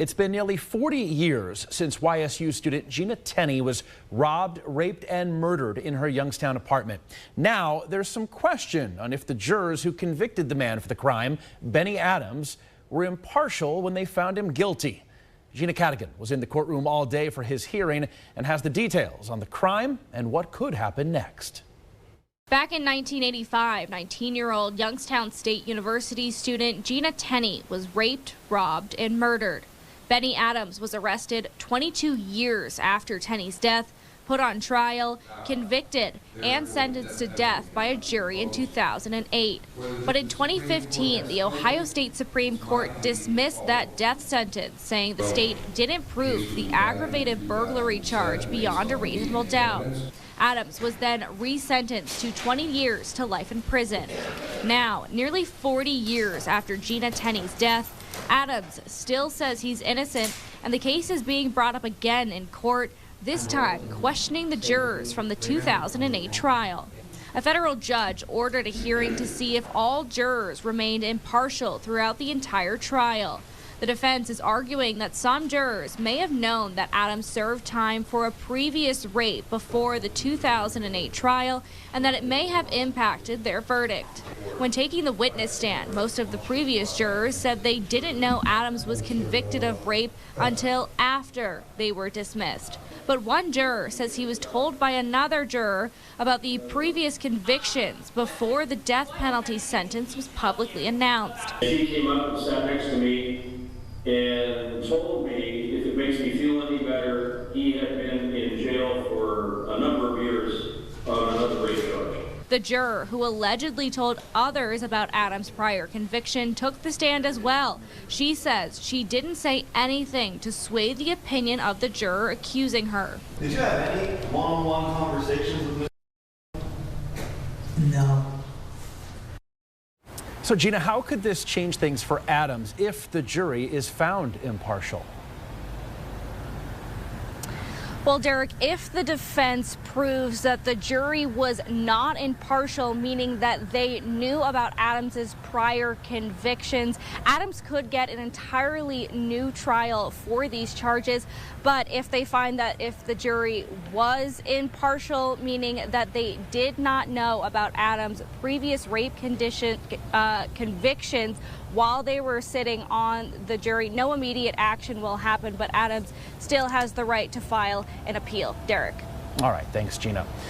It's been nearly 40 years since YSU student Gina Tenney was robbed, raped, and murdered in her Youngstown apartment. Now, there's some question on if the jurors who convicted the man for the crime, Benny Adams, were impartial when they found him guilty. Gina Cadigan was in the courtroom all day for his hearing and has the details on the crime and what could happen next. Back in 1985, 19-year-old Youngstown State University student Gina Tenney was raped, robbed, and murdered. Benny Adams was arrested 22 years after Tenney's death, put on trial, convicted, and sentenced to death by a jury in 2008. But in 2015, the Ohio State Supreme Court dismissed that death sentence, saying the state didn't prove the aggravated burglary charge beyond a reasonable doubt. Adams was then resentenced to 20 years to life in prison. Now, nearly 40 years after Gina Tenney's death, Adams still says he's innocent, and the case is being brought up again in court, this time questioning the jurors from the 2008 trial. A federal judge ordered a hearing to see if all jurors remained impartial throughout the entire trial. The defense is arguing that some jurors may have known that Adams served time for a previous rape before the 2008 trial and that it may have impacted their verdict. When taking the witness stand, most of the previous jurors said they didn't know Adams was convicted of rape until after they were dismissed. But one juror says he was told by another juror about the previous convictions before the death penalty sentence was publicly announced. She came up and sat next to me and told me if it makes me feel any better, he had been in jail for a number of years on another rape charge. The juror who allegedly told others about Adams' prior conviction took the stand as well. She says she didn't say anything to sway the opinion of the juror accusing her. Did you have any one-on-one conversations with Ms. No. So, Gina, how could this change things for Adams if the jury is found impartial? Well, Derek, if the defense proves that the jury was not impartial, meaning that they knew about Adams's prior convictions, Adams could get an entirely new trial for these charges. But if they find that if the jury was impartial, meaning that they did not know about Adams' previous rape convictions while they were sitting on the jury, no immediate action will happen, but Adams still has the right to file an appeal. Derek. All right, thanks, Gina.